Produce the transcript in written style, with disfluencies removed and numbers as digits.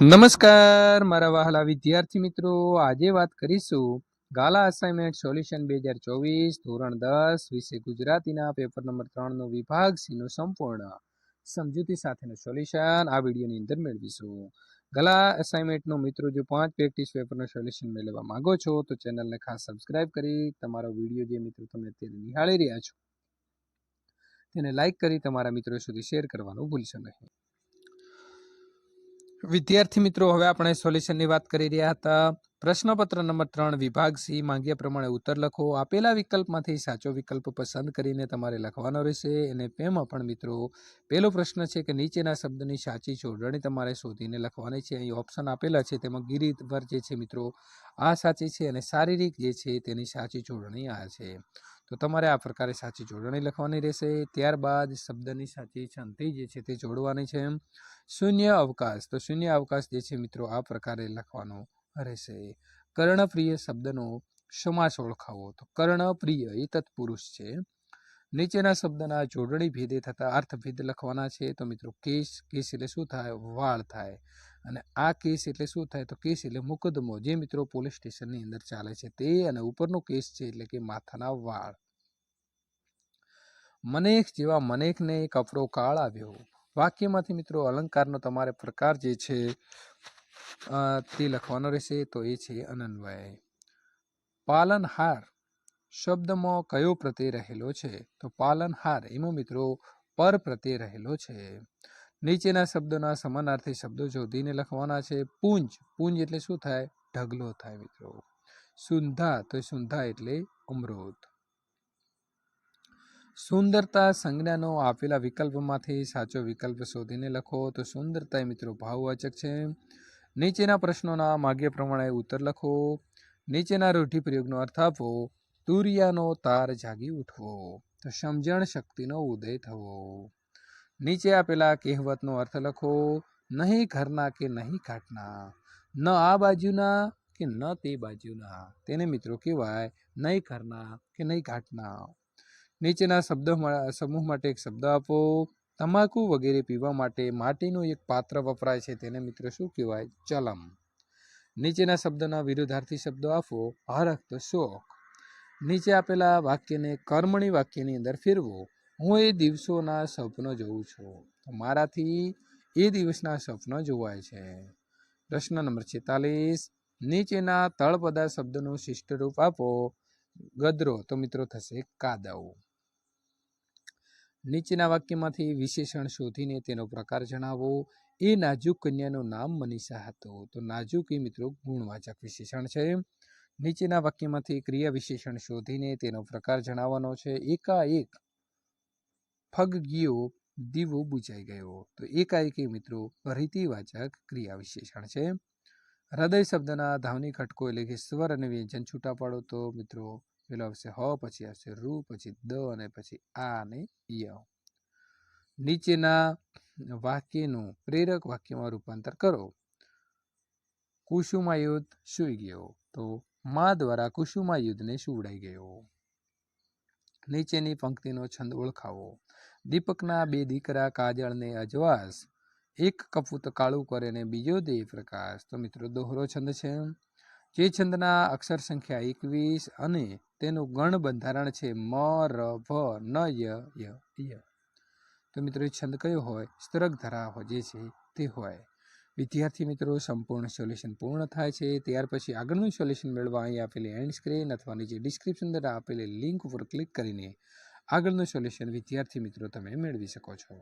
નમસ્કાર મારા વહાલા વિદ્યાર્થી મિત્રો, આજે વાત કરીશું ગાલા અસાઇનમેન્ટ સોલ્યુશન 2024 ધોરણ 10 વિષય ગુજરાતીના પેપર નંબર 3 નો વિભાગ સી નો સંપૂર્ણ સમજૂતી સાથેનું સોલ્યુશન આ વિડીયોની અંદર મેળવીશું। ગાલા અસાઇનમેન્ટનો મિત્રો જો 5 પ્રેક્ટિસ પેપરનું સોલ્યુશન મેળવવા માંગો છો તો ચેનલને ખાસ સબસ્ક્રાઇબ કરી તમારો વિડીયો જે મિત્રો તમે અત્યારે નિહાળી રહ્યા છો તેને લાઈક કરી તમારા મિત્રો સુધી શેર કરવાનું ભૂલશો નહીં। વિદ્યાર્થી મિત્રો, હવે આપણે સોલ્યુશનની વાત કરી રહ્યા હતા। પ્રશ્નપત્ર નંબર 3 વિભાગ સી માંગ્યા પ્રમાણે ઉત્તર લખો। આપેલા વિકલ્પમાંથી સાચો વિકલ્પ પસંદ કરીને તમારે લખવાનો રહેશે। અને તેમાં પણ મિત્રો પહેલો પ્રશ્ન છે કે નીચેના શબ્દની સાચી જોડણી તમારે શોધીને લખવાની છે। અહીં ઓપ્શન આપેલા છે, તેમાં ગિરિવર જે છે મિત્રો આ સાચી છે અને શારીરિક જે છે તેની સાચી જોડણી આ છે। તો તમારે આ પ્રકારે સાચી જોડણી લખવાની રહેશે। ત્યારબાદ શબ્દની સાચી સંધિ જે છે તે જોડવાની છે। શૂન્ય અવકાશ, તો શૂન્ય અવકાશ જે છે મિત્રો આ પ્રકારે લખવાનો રહેશે। કર્ણપ્રિય શબ્દનો સમાસ ઓળખાવો, તો કર્ણપ્રિય એ તત્પુરુષ છે। નીચેના શબ્દના જોડણી ભેદે થતા અર્થભેદ લખવાના છે। તો મિત્રો કેસ, કેસ એટલે શું થાય? વાળ થાય। અને આ કેસ એટલે શું થાય? તો કેસ એટલે મુકદ્દમો જે મિત્રો પોલીસ સ્ટેશનની અંદર ચાલે છે તે, અને ઉપરનો કેસ છે એટલે કે માથાના વાળ। મનેખ જેવા મનેખને કપડો કાળ આવ્યો, વાક્યમાંથી મિત્રો અલંકારનો તમારે પ્રકાર જે છે તે લખવાનો રહેશે। તો એ છે અનન્વય। પાલનહાર શબ્દમાં કયો પ્રત્યય રહેલો છે? તો પાલનહાર એમાં મિત્રો પર પ્રત્યય રહેલો છે। નીચેના શબ્દોના સમાનાર્થી શબ્દો શોધીને લખવાના છે। પૂંજ, પૂંજ એટલે શું થાય? ઢગલો થાય મિત્રો। સુંધા, તો સુંધા એટલે અમૃત। સુંદરતા સંજ્ઞાનો આપેલા વિકલ્પમાંથી સાચો વિકલ્પ શોધીને લખો। તો સુંદરતા મિત્રો ભાવવાચક છે। નીચેના પ્રશ્નોના માગ્ય પ્રમાણે ઉત્તર લખો। નીચેના રૂઢિપ્રયોગનો અર્થ આપો। તુરિયાનો તાર જાગી ઉઠવો, તો સમજણ શક્તિનો ઉદય થવો। નીચે આપેલા કહેવતનો અર્થ લખો। નહીં ઘરના કે નહીં ઘાટના, ન આ બાજુના કે ન તે બાજુના, તેને મિત્રો કહેવાય નહીં ઘરના કે નહીં ઘાટના। નીચેના શબ્દો સમૂહ માટે એક શબ્દ આપો। તમાકુ વગેરે પીવા માટે માટીનું એક પાત્ર વપરાય છે, તેને મિત્રો શું કહેવાય? ચલમ। નીચેના શબ્દના વિરુદ્ધાર્થી શબ્દો આપો। હરખ તો શોખ। નીચે આપેલા વાક્યને કર્મણી વાક્યની અંદર ફેરવો। હું એ દિવસોના સ્વપ્નો જોઉં છું, તો મારાથી એ દિવસના સ્વપ્નો જોવાય છે। પ્રશ્ન નંબર 46, નીચેના તળપદા શબ્દનું શિષ્ટ રૂપ આપો। ગદરો, તો મિત્રો થશે કાદવ। નીચેના વાક્યમાંથી વિશેષણ શોધીને તેનો પ્રકાર જણાવો। એ નાજુક કન્યાનું નામ મનીષા હતું, તો નાજુક એ મિત્રો ગુણવાચક વિશેષણ છે। નીચેના વાક્યમાંથી ક્રિયા વિશેષણ શોધીને તેનો પ્રકાર જણાવવાનો છે। એકાએક ફગ ગયો, દીવો બુજાઈ ગયો, તો એકાએક એ મિત્રો રીતિવાચક ક્રિયા વિશેષણ છે। હૃદય શબ્દના ધાવની ખટકો એટલે કે સ્વર અને વ્યંજન છૂટા પાડો, તો મિત્રો પેલો આવશે હ, પછી આવશે રૂ, પછી દ અને પછી આ અને ય। નીચેના વાક્યનું પ્રેરક વાક્યમાં રૂપાંતર કરો। કુસુમાયુદ્ધ સૂઈ ગયો, તો મા દ્વારા કુસુમાયુદ્ધને સુવડાઈ ગયો। નીચેની પંક્તિનો છંદ ઓળખાવો। દીપકના બે દીકરા કાજળ ને અજવાસ, એક કપૂત કાળું કરે ને બીજો દે પ્રકાશ, તો મિત્રો દોહરો છંદ છે। જે છંદના અક્ષર સંખ્યા 21 અને તેનું ગણ બંધારણ છે મ, ર, ભ, ન, ય, ય, તો મિત્રો એ છંદ કયો હોય? સ્તરક ધરા જે છે તે હોય। વિદ્યાર્થી મિત્રો, સંપૂર્ણ સોલ્યુશન પૂર્ણ થાય છે ત્યાર પછી આગળનું સોલ્યુશન મેળવવા અહીં આપેલી એન્ડ સ્ક્રીન અથવા નીચે ડિસ્ક્રિપ્શન અંદર આપેલી લિંક ઉપર ક્લિક કરીને આગળનું સોલ્યુશન વિદ્યાર્થી મિત્રો તમે મેળવી શકો છો।